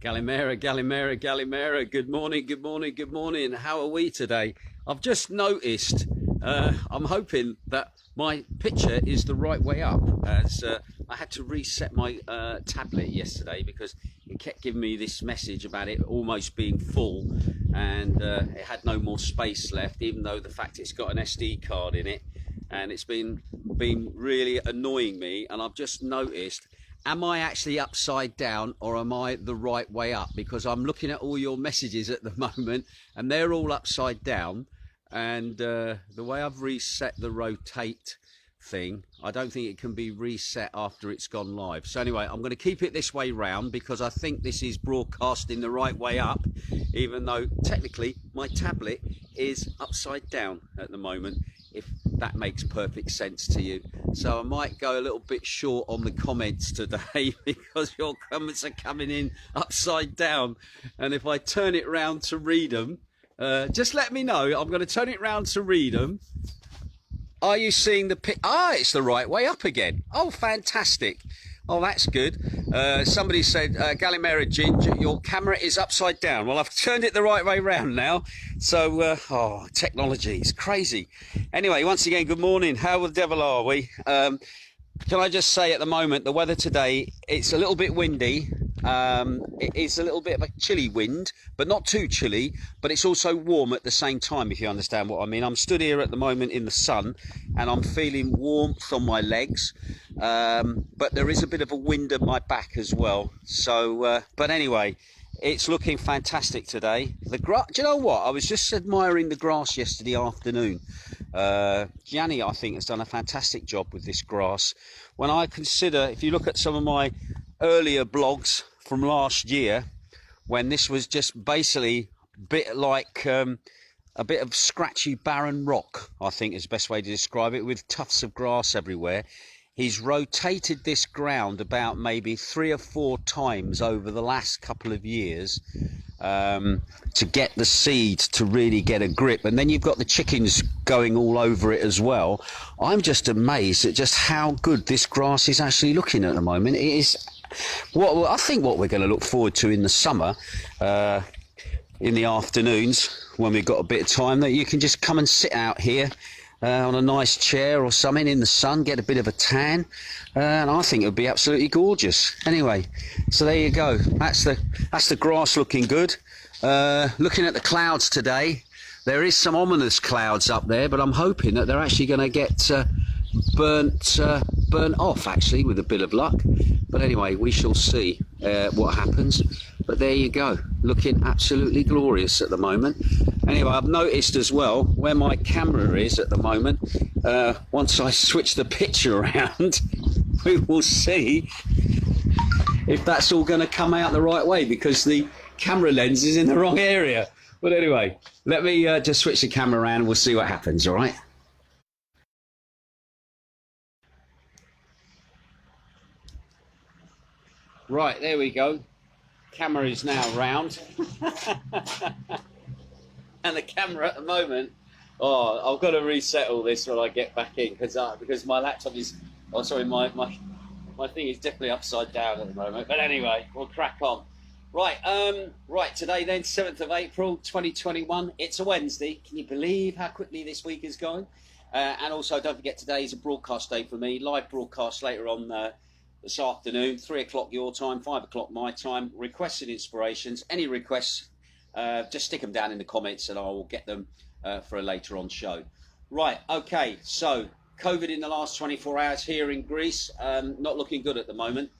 Galimera, Galimera, Galimera. Good morning, good morning, good morning. How are we today? I've just noticed, I'm hoping that my picture is the right way up, as I had to reset my tablet yesterday because it kept giving me this message about it almost being full, and it had no more space left, even though the fact it's got an SD card in it, and it's been really annoying me. And I've just noticed, am I actually upside down or am I the right way up? Because I'm looking at all your messages at the moment and they're all upside down. And the way I've reset the rotate thing, I don't think it can be reset after it's gone live. So anyway, I'm going to keep it this way round because I think this is broadcasting the right way up, even though technically my tablet is upside down at the moment, if that makes perfect sense to you. So I might go a little bit short on the comments today because your comments are coming in upside down. And if I turn it round to read them, just let me know. I'm going to turn it round to read them. Are you seeing the pic? Ah, it's the right way up again. Oh, fantastic. Oh, that's good. Somebody said, Galimera Ginge, your camera is upside down. Well, I've turned it the right way round now. So, technology is crazy. Anyway, once again, good morning. How the devil are we? Can I just say at the moment, the weather today, it's a little bit windy. It is a little bit of a chilly wind, but not too chilly, but it's also warm at the same time, if you understand what I mean. I'm stood here at the moment in the sun and I'm feeling warmth on my legs, but there is a bit of a wind at my back as well. So, but anyway, it's looking fantastic today. The grass, do you know what? I was just admiring the grass yesterday afternoon. Gianni, I think, has done a fantastic job with this grass. When I consider, if you look at some of my earlier blogs from last year, when this was just basically a bit like a bit of scratchy barren rock, I think is the best way to describe it, with tufts of grass everywhere. He's rotated this ground about maybe 3 or 4 times over the last couple of years to get the seed to really get a grip. And then you've got the chickens going all over it as well. I'm just amazed at just how good this grass is actually looking at the moment. It is I think what we're going to look forward to in the summer, in the afternoons when we've got a bit of time, that you can just come and sit out here on a nice chair or something in the sun, get a bit of a tan, and I think it would be absolutely gorgeous. Anyway, so there you go. That's the grass looking good. Looking at the clouds today, there is some ominous clouds up there, but I'm hoping that they're actually going to get burnt off, actually, with a bit of luck. But anyway, we shall see what happens. But there you go, looking absolutely glorious at the moment. Anyway, I've noticed as well where my camera is at the moment. Once I switch the picture around, we will see if that's all going to come out the right way, because the camera lens is in the wrong area. But anyway, let me just switch the camera around and we'll see what happens, all right? Right, there we go. Camera is now round. And the camera at the moment, I've got to reset all this when I get back in, because my laptop is, my thing is definitely upside down at the moment. But anyway, we'll crack on. Right, today then, 7th of April 2021. It's a Wednesday. Can you believe how quickly this week is going? And also, don't forget, today is a broadcast day for me. Live broadcast later on this afternoon, 3 o'clock your time, 5 o'clock my time. Requests and inspirations. Any requests, just stick them down in the comments and I will get them for a later on show. Right, okay, so COVID in the last 24 hours here in Greece, not looking good at the moment.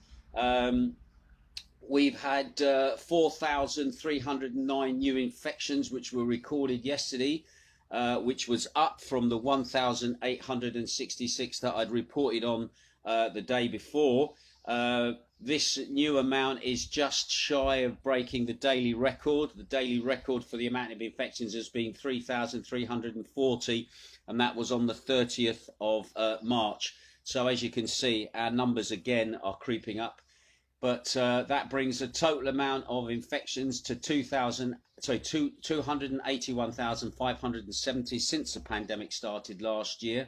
We've had 4,309 new infections, which were recorded yesterday, which was up from the 1,866 that I'd reported on the day before. This new amount is just shy of breaking the daily record. The daily record for the amount of infections has been 3,340, and that was on the 30th of March. So as you can see, our numbers again are creeping up. But that brings the total amount of infections to 281,570 since the pandemic started last year.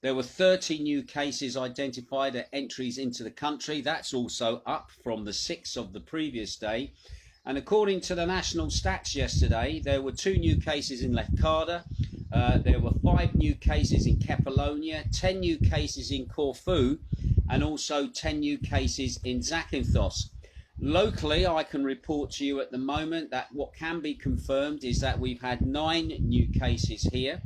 There were 30 new cases identified at entries into the country. That's also up from the 6 of the previous day. And according to the national stats yesterday, there were 2 new cases in Macardo, there were 5 new cases in Kefalonia, 10 new cases in Corfu, and also 10 new cases in Zakynthos. Locally, I can report to you at the moment that what can be confirmed is that we've had 9 new cases here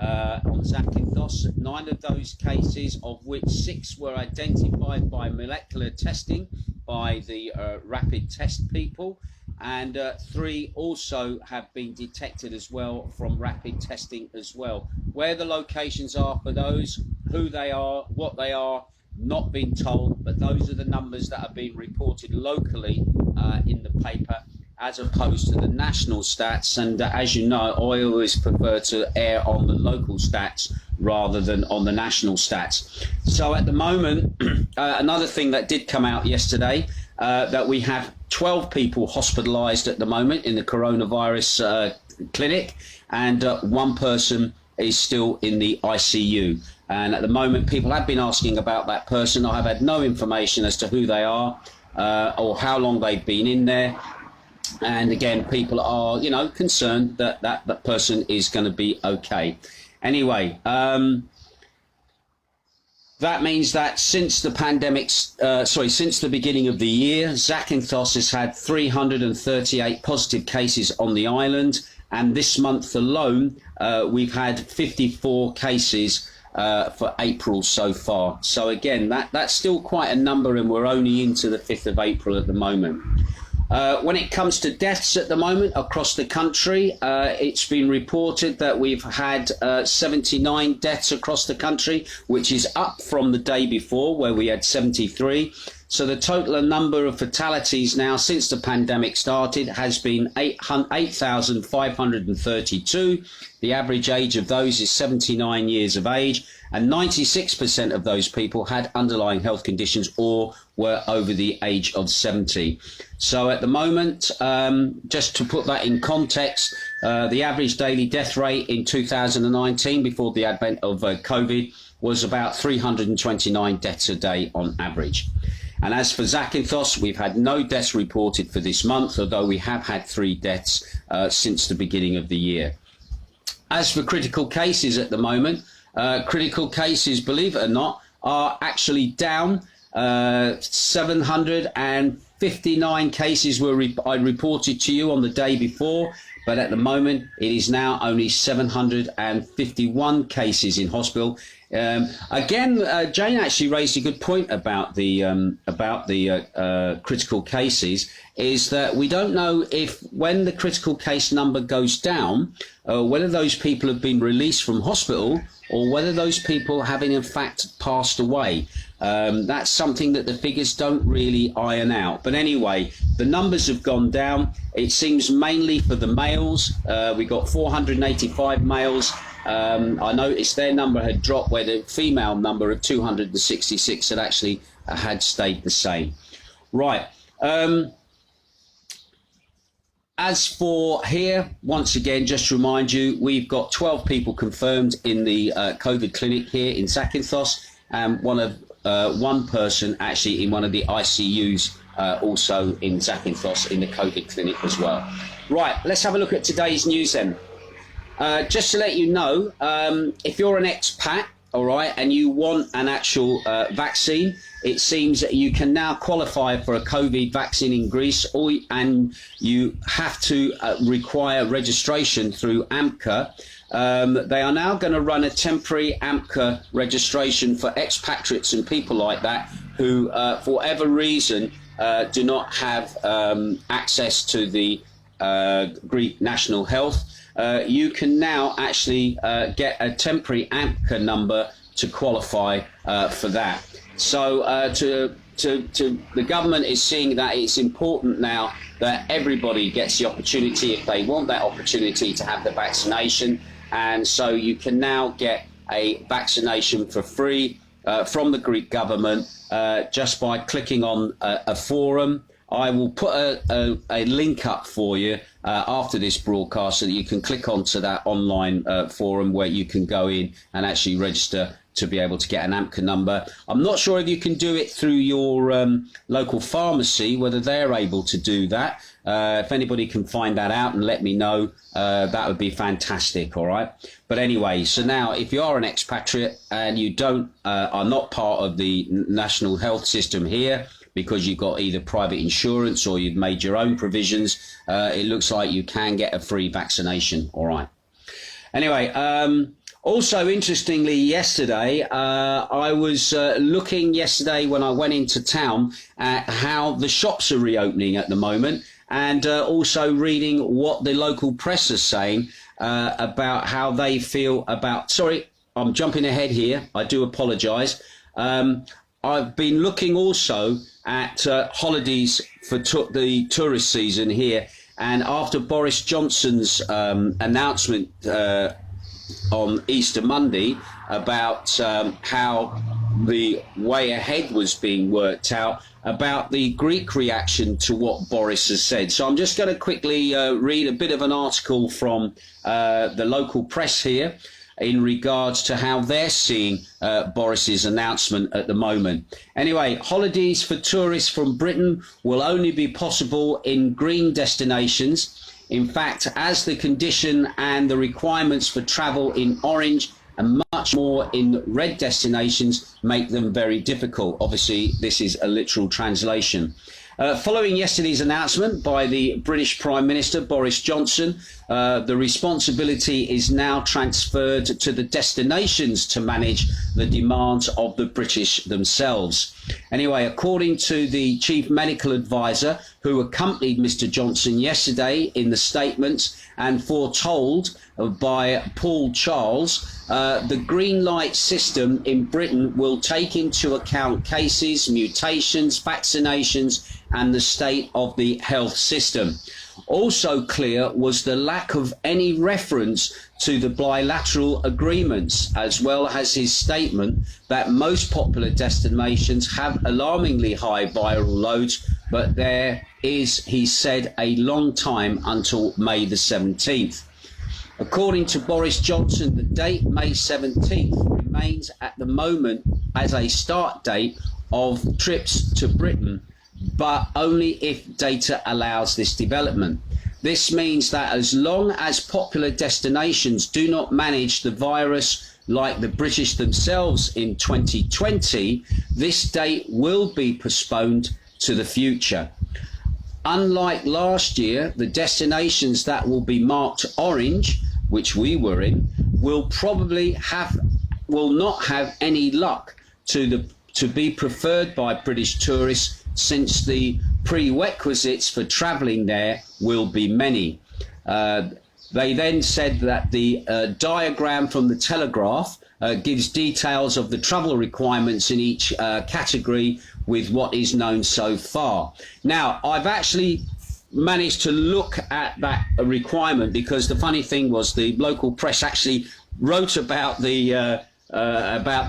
on Zakynthos. 9 of those cases, of which 6 were identified by molecular testing by the rapid test people, and 3 also have been detected as well from rapid testing as well. Where the locations are for those, who they are, what they are, not been told, but those are the numbers that are being reported locally in the paper, as opposed to the national stats. And as you know, I always prefer to err on the local stats rather than on the national stats. So at the moment, another thing that did come out yesterday, that we have 12 people hospitalised at the moment in the coronavirus clinic, and 1 person is still in the ICU. And at the moment, people have been asking about that person. I have had no information as to who they are or how long they've been in there. And again, people are, you know, concerned that that person is going to be okay. Anyway, that means that since the pandemic, since the beginning of the year, Zakynthos has had 338 positive cases on the island. And this month alone, we've had 54 cases for April so far. So again, that's still quite a number, and we're only into the 5th of April at the moment. When it comes to deaths at the moment across the country, it's been reported that we've had 79 deaths across the country, which is up from the day before where we had 73. So the total number of fatalities now since the pandemic started has been 8,532. The average age of those is 79 years of age, and 96% of those people had underlying health conditions or were over the age of 70. So at the moment, just to put that in context, the average daily death rate in 2019, before the advent of COVID, was about 329 deaths a day on average. And as for Zakynthos, we've had no deaths reported for this month, although we have had 3 deaths since the beginning of the year. As for critical cases at the moment, critical cases, believe it or not, are actually down. 759 cases I reported to you on the day before, but at the moment it is now only 751 cases in hospital. Again, Jane actually raised a good point about the critical cases, is that we don't know if when the critical case number goes down, whether those people have been released from hospital or whether those people have in fact passed away. That's something that the figures don't really iron out. But anyway, the numbers have gone down. It seems mainly for the males. We got 485 males. I noticed their number had dropped, where the female number of 266 had actually had stayed the same. Right. As for here, once again, just to remind you, we've got 12 people confirmed in the COVID clinic here in Zakynthos, and one person actually in one of the ICUs also in Zakynthos in the COVID clinic as well. Right, let's have a look at today's news then. Just to let you know, if you're an expat, all right, and you want an actual vaccine, it seems that you can now qualify for a COVID vaccine in Greece, and you have to require registration through AMCA. They are now going to run a temporary AMCA registration for expatriates and people like that who, for whatever reason, do not have access to the Greek national health. You can now actually get a temporary AMCA number to qualify for that. So the government is seeing that it's important now that everybody gets the opportunity, if they want that opportunity, to have the vaccination. And so you can now get a vaccination for free from the Greek government just by clicking on a forum. I will put a link up for you after this broadcast so that you can click onto that online forum where you can go in and actually register to be able to get an AMCA number. I'm not sure if you can do it through your local pharmacy, whether they're able to do that. If anybody can find that out and let me know, that would be fantastic, all right? But anyway, so now if you are an expatriate and you are not part of the national health system here, because you've got either private insurance or you've made your own provisions, it looks like you can get a free vaccination, all right? Anyway, also interestingly, yesterday, I was looking yesterday when I went into town at how the shops are reopening at the moment, and also reading what the local press is saying about how they feel about... Sorry, I'm jumping ahead here. I do apologise. I've been looking also at holidays for the tourist season here, and after Boris Johnson's announcement on Easter Monday about how the way ahead was being worked out, about the Greek reaction to what Boris has said. So I'm just going to quickly read a bit of an article from the local press here in regards to how they're seeing Boris's announcement at the moment. Anyway, holidays for tourists from Britain will only be possible in green destinations. In fact, as the condition and the requirements for travel in orange and much more in red destinations make them very difficult. Obviously, this is a literal translation. Following yesterday's announcement by the British Prime Minister Boris Johnson, the responsibility is now transferred to the destinations to manage the demands of the British themselves. Anyway, according to the Chief Medical Advisor who accompanied Mr Johnson yesterday in the statements and foretold by Paul Charles, the green light system in Britain will take into account cases, mutations, vaccinations and the state of the health system. Also clear was the lack of any reference to the bilateral agreements, as well as his statement that most popular destinations have alarmingly high viral loads, but there is, he said, a long time until May the 17th. According to Boris Johnson, the date May 17th remains at the moment as a start date of trips to Britain, but only if data allows this development. This means that as long as popular destinations do not manage the virus like the British themselves in 2020, this date will be postponed to the future. Unlike last year, the destinations that will be marked orange, which we were in, will not have any luck to be preferred by British tourists, since the prerequisites for travelling there will be many. They then said that the diagram from the Telegraph gives details of the travel requirements in each category with what is known so far. Now, I've actually managed to look at that requirement, because the funny thing was the local press actually wrote about the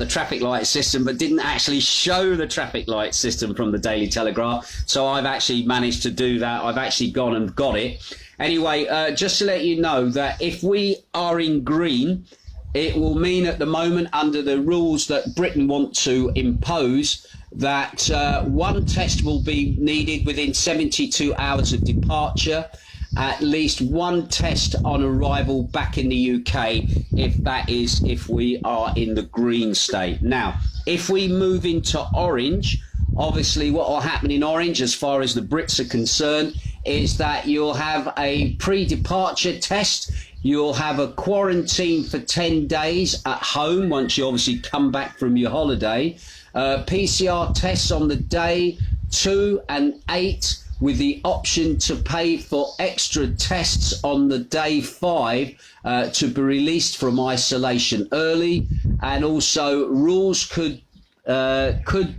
traffic light system, but didn't actually show the traffic light system from the Daily Telegraph. So I've actually managed to do that. I've actually gone and got it. Anyway, just to let you know that if we are in green, it will mean at the moment, under the rules that Britain want to impose, that one test will be needed within 72 hours of departure, at least one test on arrival back in the UK, if we are in the green state. Now, if we move into orange, obviously what will happen in orange, as far as the Brits are concerned, is that you'll have a pre-departure test. You'll have a quarantine for 10 days at home once you obviously come back from your holiday. PCR tests on the day 2 and 8, with the option to pay for extra tests on the day 5 to be released from isolation early. And also rules could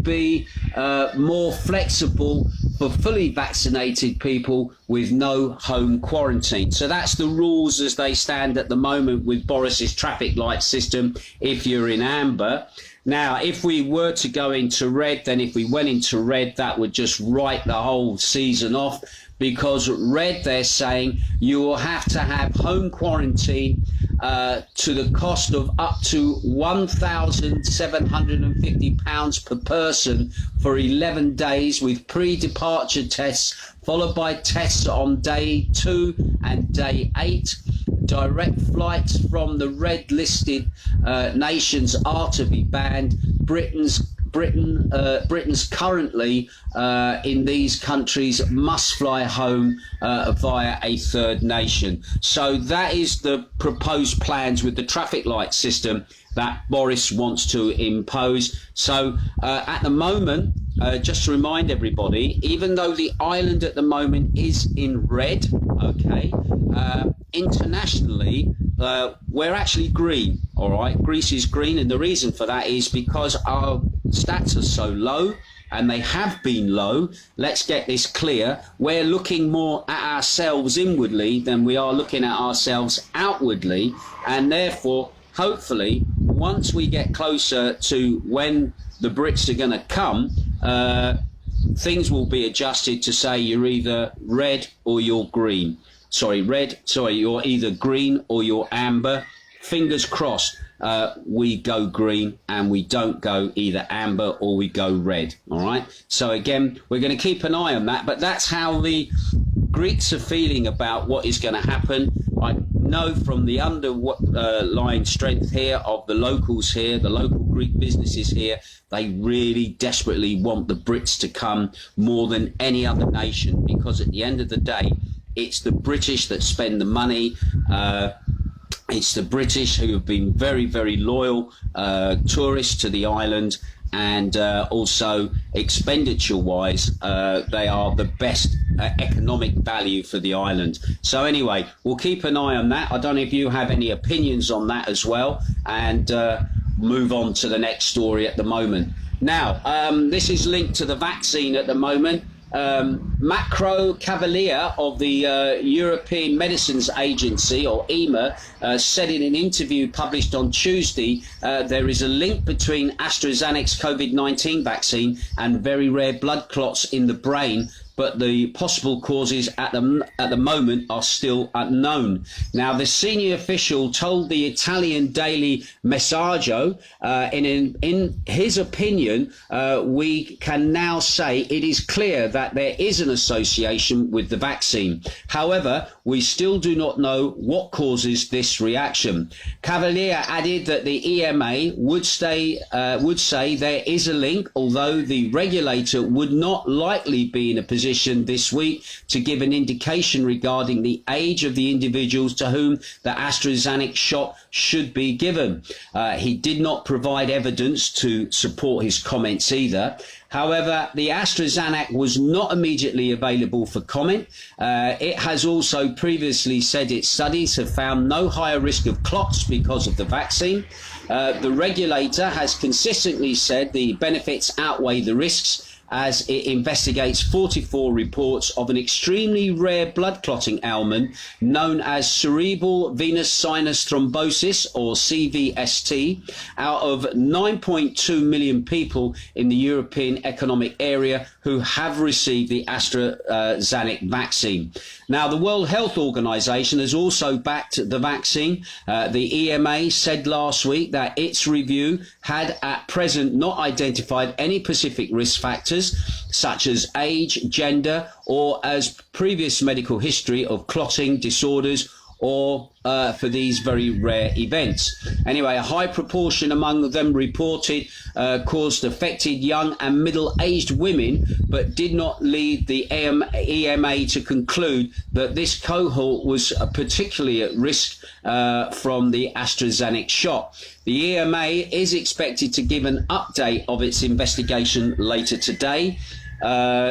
be more flexible for fully vaccinated people with no home quarantine. So that's the rules as they stand at the moment with Boris's traffic light system if you're in amber. Now, if we were to go into red, then if we went into red, that would just write the whole season off, because red, they're saying you will have to have home quarantine to the cost of up to £1,750 per person for 11 days with pre-departure tests, followed by tests on day 2 and day 8. Direct flights from the red listed nations are to be banned. Britain's currently in these countries must fly home via a third nation. So that is the proposed plans with the traffic light system that Boris wants to impose. So at the moment, just to remind everybody, even though the island at the moment is in red, okay, internationally, we're actually green, all right? Greece is green, and the reason for that is because our stats are so low, and they have been low. Let's get this clear. We're looking more at ourselves inwardly than we are looking at ourselves outwardly, and therefore, hopefully, once we get closer to when the Brits are going to come, things will be adjusted to say you're either red or you're green. You're either green or you're amber. Fingers crossed we go green and we don't go either amber or we go red. All right. So again, we're going to keep an eye on that. But that's how the Greeks are feeling about what is going to happen. I know from the underlying strength here of the locals here, the local Greek businesses here, they really desperately want the Brits to come more than any other nation, because at the end of the day, it's the British that spend the money. It's the British who have been very, very loyal tourists to the island, and also expenditure-wise, they are the best economic value for the island. So anyway, we'll keep an eye on that. I don't know if you have any opinions on that as well, and move on to the next story at the moment. Now, this is linked to the vaccine at the moment. Macardo Cavalier of the European Medicines Agency, or EMA, said in an interview published on Tuesday there is a link between AstraZeneca's COVID-19 vaccine and very rare blood clots in the brain, but the possible causes at the moment are still unknown. Now, the senior official told the Italian daily Messaggio, in his opinion, we can now say it is clear that there is an association with the vaccine. However, we still do not know what causes this reaction. Cavalier added that the EMA would say there is a link, although the regulator would not likely be in a position this week to give an indication regarding the age of the individuals to whom the AstraZeneca shot should be given. He did not provide evidence to support his comments either. However, the AstraZeneca was not immediately available for comment. It has also previously said its studies have found no higher risk of clots because of the vaccine. The regulator has consistently said the benefits outweigh the risks, as it investigates 44 reports of an extremely rare blood clotting ailment known as cerebral venous sinus thrombosis, or CVST, out of 9.2 million people in the European Economic Area who have received the AstraZeneca vaccine. Now, the World Health Organization has also backed the vaccine. The EMA said last week that its review had at present not identified any specific risk factors such as age, gender, or as previous medical history of clotting disorders, or for these very rare events. Anyway, a high proportion among them reported caused affected young and middle-aged women, but did not lead the EMA to conclude that this cohort was particularly at risk from the AstraZeneca shot. The EMA is expected to give an update of its investigation later today.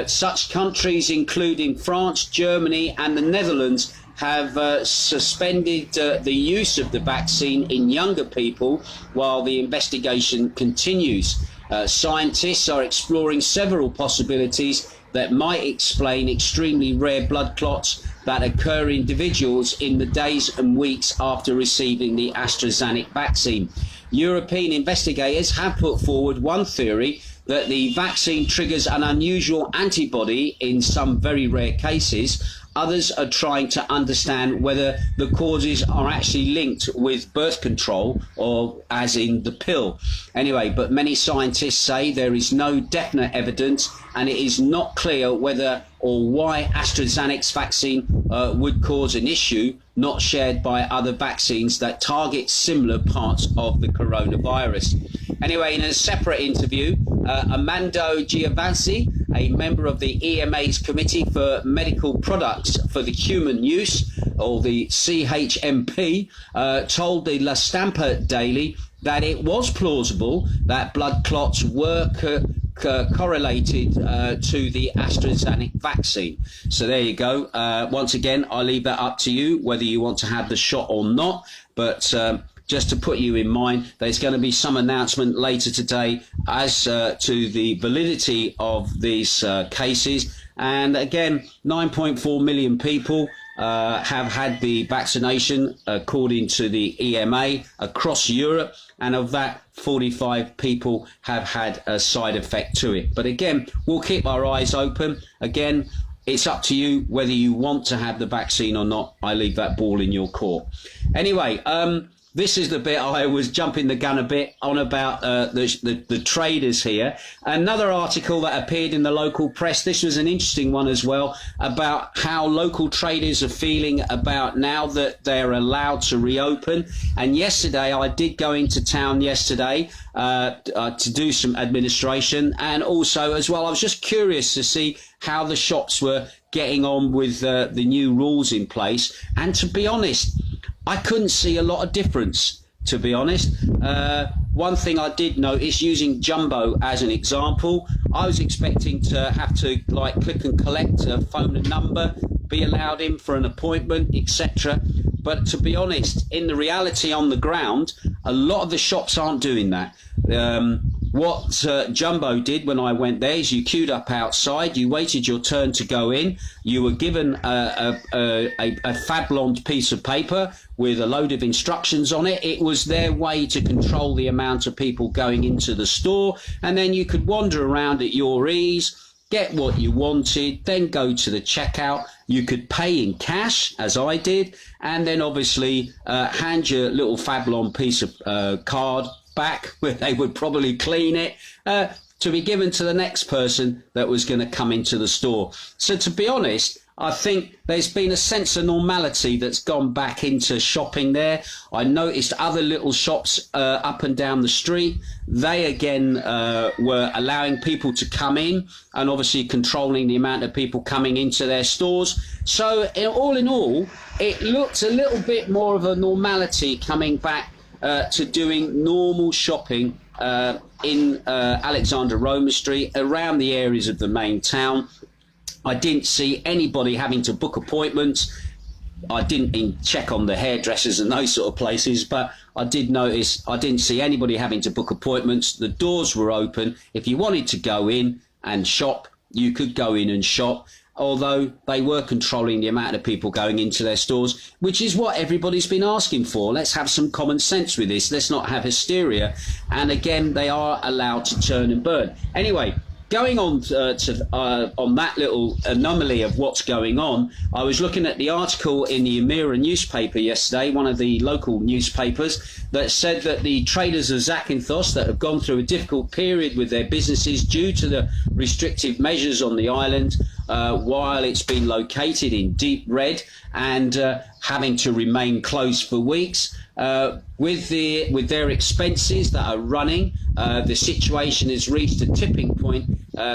Such countries including France, Germany and the Netherlands have suspended the use of the vaccine in younger people while the investigation continues. Scientists are exploring several possibilities that might explain extremely rare blood clots that occur in individuals in the days and weeks after receiving the AstraZeneca vaccine. European investigators have put forward one theory that the vaccine triggers an unusual antibody in some very rare cases. Others are trying to understand whether the causes are actually linked with birth control or as in the pill. Anyway, but many scientists say there is no definite evidence and it is not clear whether or why AstraZeneca's vaccine would cause an issue not shared by other vaccines that target similar parts of the coronavirus. Anyway, in a separate interview, Armando Giovanni, a member of the EMA's Committee for Medical Products for the Human Use, or the CHMP, told the La Stampa Daily that it was plausible that blood clots were correlated to the AstraZeneca vaccine. So there you go. Once again, I leave that up to you, whether you want to have the shot or not. But just to put you in mind, there's going to be some announcement later today as to the validity of these cases. And again, 9.4 million people have had the vaccination according to the EMA across Europe, and of that 45 people have had a side effect to it. But again, we'll keep our eyes open. Again, it's up to you whether you want to have the vaccine or not. I leave that ball in your court. Anyway, this is the bit I was jumping the gun a bit on about the traders here. Another article that appeared in the local press, this was an interesting one as well, about how local traders are feeling about now that they're allowed to reopen. And yesterday, I did go into town yesterday to do some administration. And also as well, I was just curious to see how the shops were getting on with the new rules in place. And to be honest, I couldn't see a lot of difference, to be honest. One thing I did notice, using Jumbo as an example, I was expecting to have to like click and collect, phone a number, be allowed in for an appointment, etc. But to be honest, in the reality on the ground, a lot of the shops aren't doing that. What Jumbo did when I went there is you queued up outside, you waited your turn to go in, you were given a fabloned piece of paper with a load of instructions on it. It was their way to control the amount of people going into the store, and then you could wander around at your ease, get what you wanted, then go to the checkout. You could pay in cash, as I did, and then obviously hand your little fablon piece of card back, where they would probably clean it, to be given to the next person that was going to come into the store. So to be honest, I think there's been a sense of normality that's gone back into shopping there. I noticed other little shops up and down the street. They again were allowing people to come in and obviously controlling the amount of people coming into their stores. So all in all, it looked a little bit more of a normality coming back to doing normal shopping in Alexander Roma Street, around the areas of the main town. I didn't see anybody having to book appointments. I didn't check on the hairdressers and those sort of places, but I did notice I didn't see anybody having to book appointments. The doors were open. If you wanted to go in and shop, you could go in and shop, although they were controlling the amount of people going into their stores, which is what everybody's been asking for. Let's have some common sense with this. Let's not have hysteria. And again, they are allowed to turn and burn. Anyway, going on on that little anomaly of what's going on, I was looking at the article in the Emira newspaper yesterday, one of the local newspapers, that said that the traders of Zakynthos that have gone through a difficult period with their businesses due to the restrictive measures on the island, while it's been located in deep red and having to remain closed for weeks, with their expenses that are running, the situation has reached a tipping point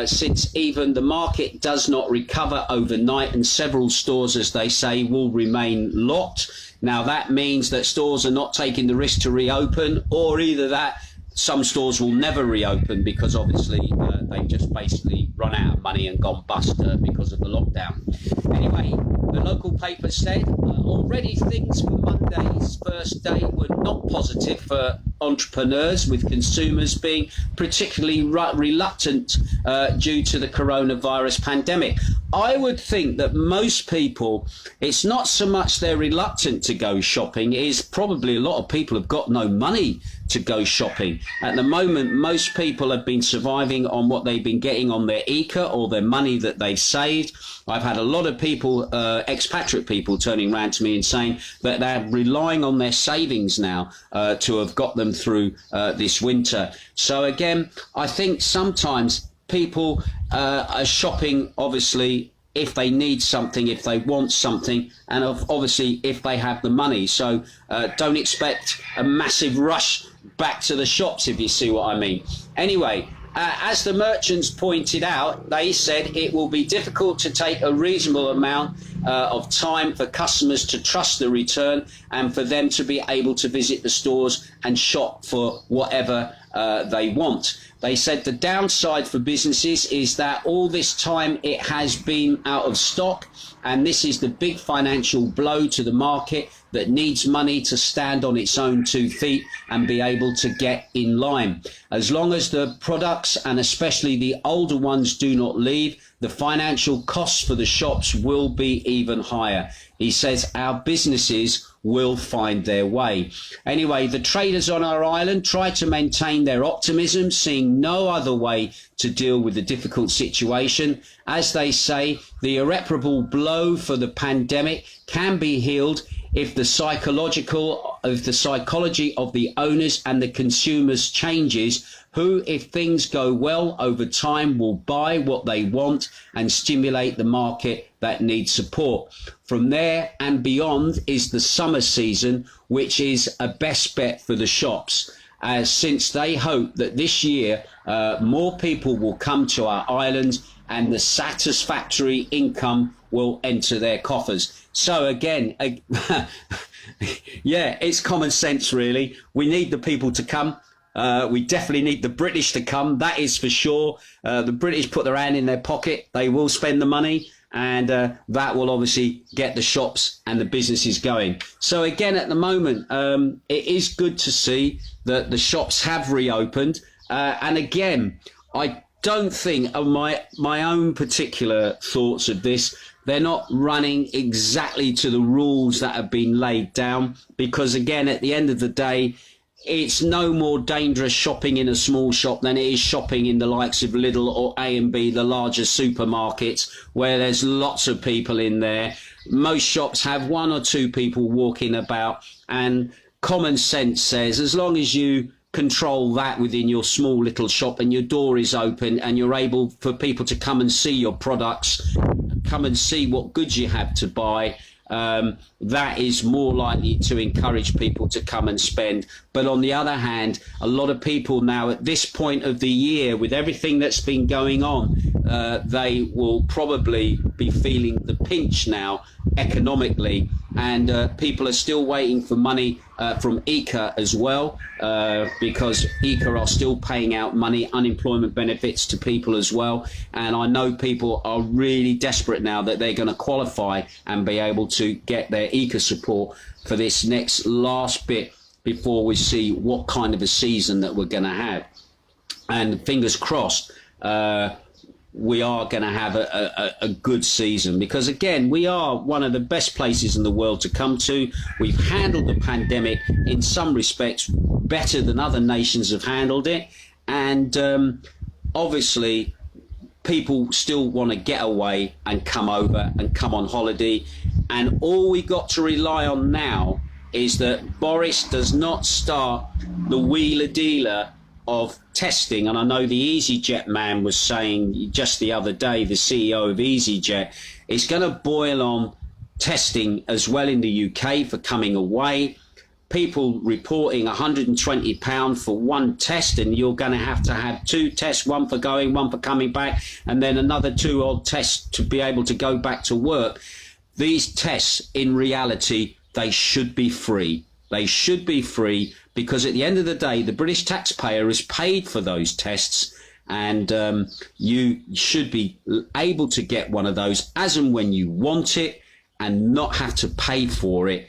since even the market does not recover overnight, and several stores, as they say, will remain locked. Now that means that stores are not taking the risk to reopen, or either that some stores will never reopen because obviously they've just basically run out of money and gone bust because of the lockdown. Anyway, the local paper said already things for Monday's first day were not positive for entrepreneurs, with consumers being particularly reluctant due to the coronavirus pandemic. I would think that most people, it's not so much they're reluctant to go shopping, it's probably a lot of people have got no money to go shopping. At the moment, most people have been surviving on what they've been getting on their ICA or their money that they've saved. I've had a lot of people, expatriate people, turning around to me and saying that they're relying on their savings now to have got them through this winter. So again, I think sometimes people are shopping, obviously, if they need something, if they want something, and obviously if they have the money. So don't expect a massive rush back to the shops, if you see what I mean. Anyway, as the merchants pointed out, they said it will be difficult to take a reasonable amount of time for customers to trust the return and for them to be able to visit the stores and shop for whatever they want. They said the downside for businesses is that all this time it has been out of stock, and this is the big financial blow to the market that needs money to stand on its own 2 feet and be able to get in line. As long as the products, and especially the older ones, do not leave, the financial costs for the shops will be even higher. He says our businesses will find their way. Anyway, the traders on our island try to maintain their optimism, seeing no other way to deal with the difficult situation. As they say, the irreparable blow for the pandemic can be healed if the psychology of the owners and the consumers changes, who, if things go well over time, will buy what they want and stimulate the market that needs support. From there and beyond is the summer season, which is a best bet for the shops, since they hope that this year more people will come to our island and the satisfactory income will enter their coffers. So again, yeah, it's common sense, really. We need the people to come. We definitely need the British to come. That is for sure. The British put their hand in their pocket. They will spend the money, and that will obviously get the shops and the businesses going. So again, at the moment, it is good to see that the shops have reopened. And again, I don't think of my own particular thoughts of this. They're not running exactly to the rules that have been laid down, because again, at the end of the day, it's no more dangerous shopping in a small shop than it is shopping in the likes of Lidl or A&B, the larger supermarkets, where there's lots of people in there. Most shops have 1 or 2 people walking about, and common sense says as long as you control that within your small little shop and your door is open and you're able for people to come and see your products, come and see what goods you have to buy, that is more likely to encourage people to come and spend. But on the other hand, a lot of people now at this point of the year, with everything that's been going on, they will probably be feeling the pinch now economically, and people are still waiting for money from ICA as well, because ICA are still paying out money, unemployment benefits to people as well. And I know people are really desperate now that they're going to qualify and be able to get their ICA support for this next last bit before we see what kind of a season that we're going to have. And fingers crossed, we are going to have a good season, because again, we are one of the best places in the world to come to. We've handled the pandemic in some respects better than other nations have handled it, and obviously people still want to get away and come over and come on holiday, and all we got to rely on now is that Boris does not start the wheeler dealer of testing. And I know the EasyJet man was saying just the other day, the CEO of EasyJet, it's going to boil on testing as well in the UK for coming away. People reporting £120 for one test, and you're going to have 2 tests, one for going, one for coming back, and then another 2 odd tests to be able to go back to work. These tests, in reality, they should be free. They should be free, because at the end of the day, the British taxpayer has paid for those tests, and you should be able to get one of those as and when you want it and not have to pay for it,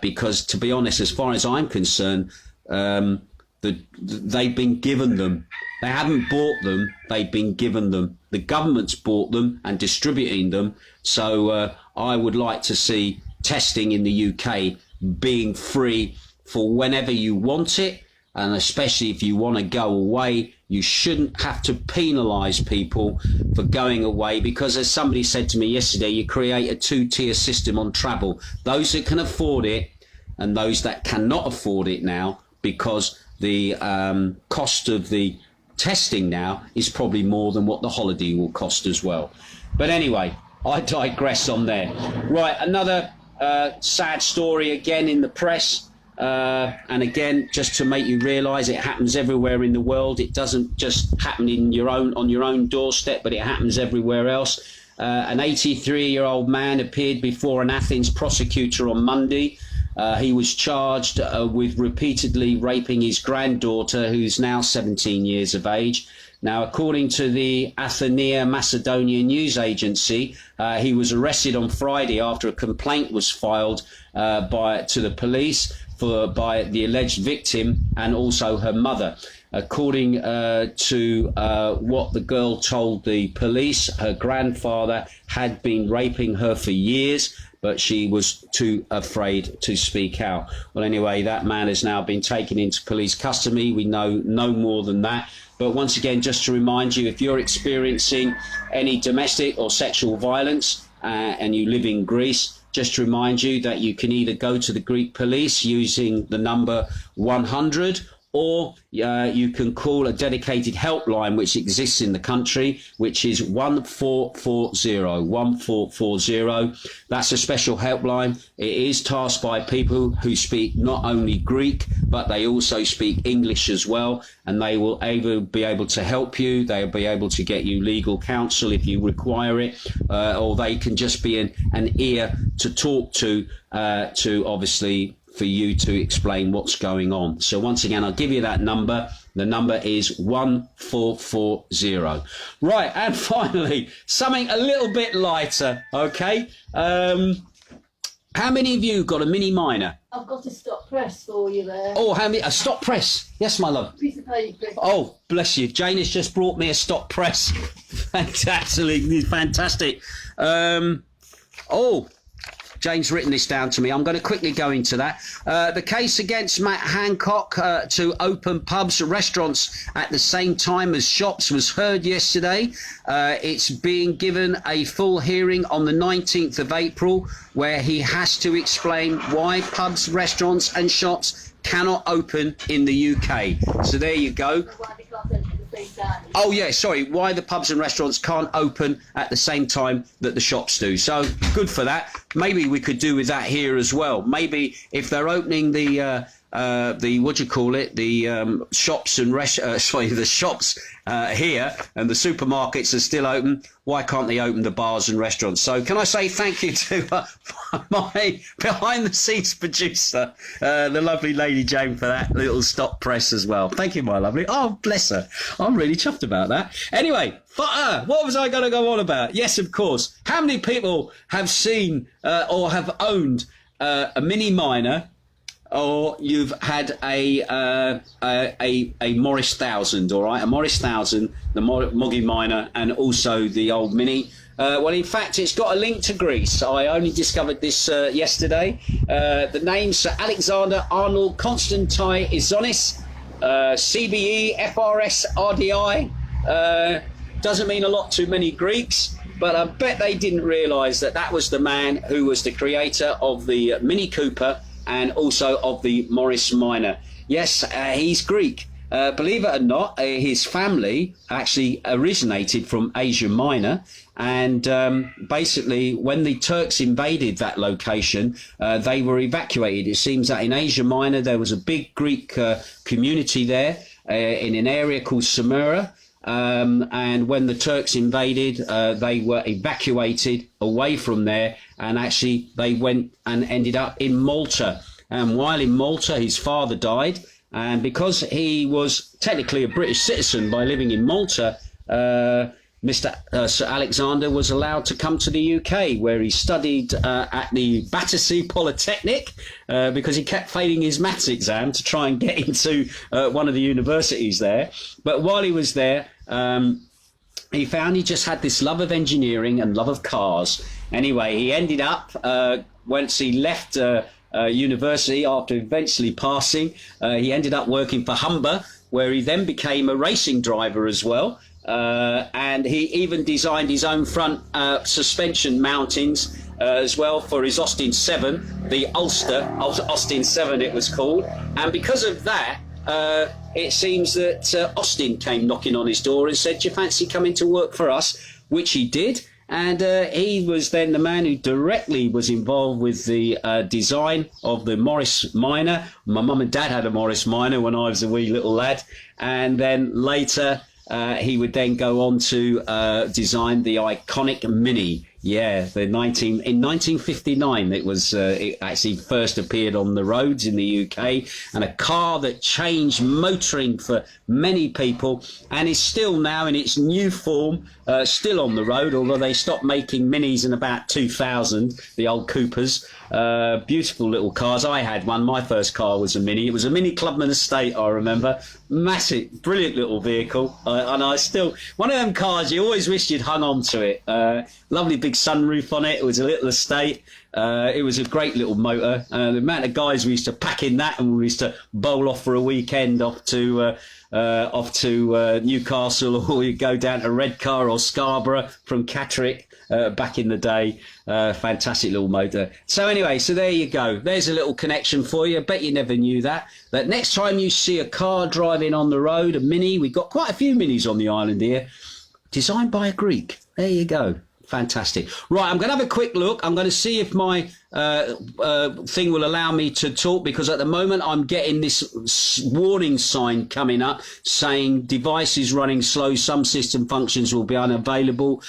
because, to be honest, as far as I'm concerned, they've been given them They haven't bought them, they've been given them. The government's bought them and distributing them. So I would like to see testing in the UK being free for whenever you want it. And especially if you want to go away, you shouldn't have to penalise people for going away, because as somebody said to me yesterday, you create a two-tier system on travel. Those that can afford it and those that cannot afford it now, because the cost of the testing now is probably more than what the holiday will cost as well. But anyway, I digress on there. Right, another sad story again in the press. And again, just to make you realise, it happens everywhere in the world. It doesn't just happen on your own doorstep, but it happens everywhere else. An 83-year-old man appeared before an Athens prosecutor on Monday. He was charged with repeatedly raping his granddaughter, who's now 17 years of age. Now, according to the Athenia Macedonia news agency, he was arrested on Friday after a complaint was filed to the police by the alleged victim and also her mother. According to what the girl told the police, her grandfather had been raping her for years, but she was too afraid to speak out. Well, anyway, that man has now been taken into police custody. We know no more than that. But once again, just to remind you, if you're experiencing any domestic or sexual violence and you live in Greece, just to remind you that you can either go to the Greek police using the number 100, or you can call a dedicated helpline which exists in the country, which is 1440, 1440. That's a special helpline. It is tasked by people who speak not only Greek, but they also speak English as well, and they will be able to help you. They'll be able to get you legal counsel if you require it, or they can just be an ear to talk to obviously for you to explain what's going on. So once again, I'll give you that number. The number is 1440. Right, and finally, something a little bit lighter, okay? How many of you got a mini minor? I've got a stop press for you there. Oh, how many? A stop press? Yes, my love. Piece of paper. Oh, bless you. Jane has just brought me a stop press. Absolutely fantastic. Jane's written this down to me. I'm going to quickly go into that. The case against Matt Hancock to open pubs and restaurants at the same time as shops was heard yesterday. It's being given a full hearing on the 19th of April, where he has to explain why pubs, restaurants and shops cannot open in the UK. So there you go. Oh yeah, sorry, why the pubs and restaurants can't open at the same time that the shops do. So good for that. Maybe we could do with that here as well. Maybe if they're opening the what do you call it, the shops and the shops here, and the supermarkets are still open, why can't they open the bars and restaurants? So can I say thank you to my behind the scenes producer, the lovely Lady Jane, for that little stop press as well. Thank you, my lovely. Oh, bless her. I'm really chuffed about that. Anyway, what was I going to go on about? Yes, of course. How many people have seen or have owned a mini minor, or you've had a Morris 1000, all right? A Morris 1000, the Moggy Minor, and also the old Mini. Well, in fact, it's got a link to Greece. I only discovered this yesterday. The names are Alexander Arnold Konstantai Izonis, CBE, FRS, RDI. Doesn't mean a lot to many Greeks, but I bet they didn't realise that that was the man who was the creator of the Mini Cooper and also of the Morris Minor. Yes, he's Greek. Believe it or not, his family actually originated from Asia Minor, and basically when the Turks invaded that location, they were evacuated. It seems that in Asia Minor there was a big Greek community there in an area called Samura, and when the Turks invaded, they were evacuated away from there, and actually they went and ended up in Malta. And while in Malta, his father died, and because he was technically a British citizen by living in Malta, Mr. Sir Alexander was allowed to come to the UK, where he studied at the Battersea Polytechnic because he kept failing his maths exam to try and get into one of the universities there. But while he was there, he found he just had this love of engineering and love of cars. Anyway, he ended up, once he left university after eventually passing, he ended up working for Humber, where he then became a racing driver as well. And he even designed his own front suspension mountings as well for his Austin 7, the Ulster Austin 7 it was called. And because of that, it seems that Austin came knocking on his door and said, "Do you fancy coming to work for us?" Which he did. And he was then the man who directly was involved with the design of the Morris Minor. My mum and dad had a Morris Minor when I was a wee little lad. And then later he would then go on to design the iconic Mini. Yeah, in 1959 it actually first appeared on the roads in the UK, and a car that changed motoring for many people and is still now in its new form, still on the road, although they stopped making Minis in about 2000, the old Coopers. Beautiful little cars. I had one. My first car was a Mini. It was a Mini Clubman Estate, I remember. Massive, brilliant little vehicle. And I still, one of them cars, you always wished you'd hung on to it. Lovely big sunroof on it. It was a little estate. It was a great little motor. The amount of guys we used to pack in that, and we used to bowl off for a weekend off to Newcastle, or we go down to Redcar or Scarborough from Catterick back in the day. Fantastic little motor. So anyway, so there you go. There's a little connection for you. I bet you never knew that. That next time you see a car driving on the road, a Mini, we've got quite a few Minis on the island here, designed by a Greek. There you go. Fantastic. Right, I'm going to have a quick look. I'm going to see if my thing will allow me to talk, because at the moment I'm getting this warning sign coming up saying device is running slow. Some system functions will be unavailable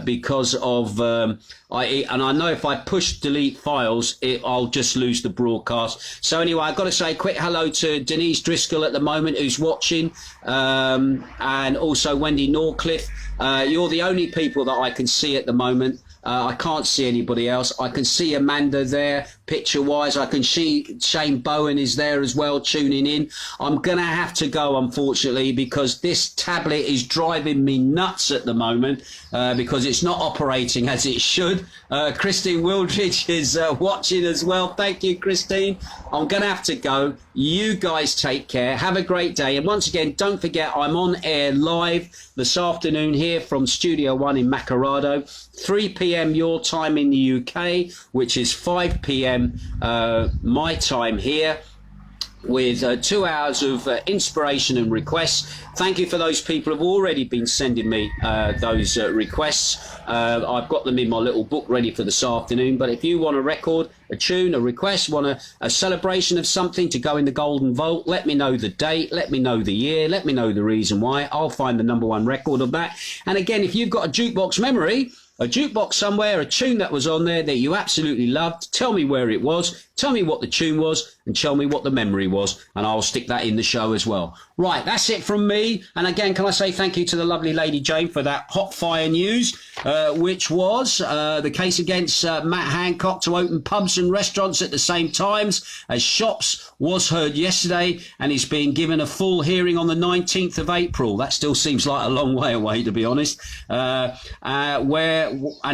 because of... and I know if I push delete files, I'll just lose the broadcast. So anyway, I've got to say a quick hello to Denise Driscoll at the moment, who's watching, and also Wendy Norcliffe. You're the only people that I can see at the moment. I can't see anybody else. I can see Amanda there, picture-wise. I can see Shane Bowen is there as well, tuning in. I'm going to have to go, unfortunately, because this tablet is driving me nuts at the moment because it's not operating as it should. Christine Wildridge is watching as well. Thank you, Christine. I'm going to have to go. You guys take care. Have a great day. And once again, don't forget, I'm on air live this afternoon here from Studio 1 in Macardo. 3 p.m. your time in the UK, which is 5 p.m. My time here, with 2 hours of inspiration and requests. Thank you for those people who have already been sending me those requests. I've got them in my little book ready for this afternoon. But if you want a record, a tune, a request, want a celebration of something to go in the Golden Vault, let me know the date, let me know the year, let me know the reason why. I'll find the #1 record of that. And again, if you've got a jukebox memory, a jukebox somewhere, a tune that was on there that you absolutely loved, tell me where it was, tell me what the tune was, and tell me what the memory was, and I'll stick that in the show as well. Right, that's it from me. And again, can I say thank you to the lovely Lady Jane for that hot fire news, which was the case against Matt Hancock to open pubs and restaurants at the same times as shops was heard yesterday, and he's being given a full hearing on the 19th of April. That still seems like a long way away, to be honest, and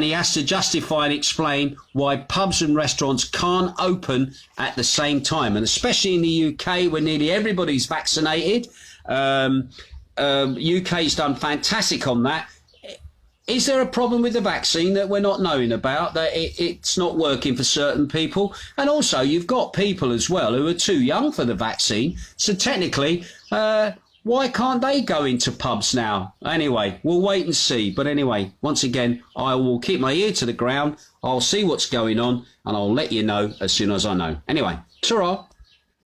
he has to justify and explain why pubs and restaurants can't open at the same time, and especially in the UK where nearly everybody's vaccinated. UK's done fantastic on that. Is there a problem with the vaccine that we're not knowing about, that it's not working for certain people? And also, you've got people as well who are too young for the vaccine, so technically why can't they go into pubs now? Anyway, we'll wait and see. But anyway, once again, I will keep my ear to the ground. I'll see what's going on, and I'll let you know as soon as I know. Anyway, ta-ra.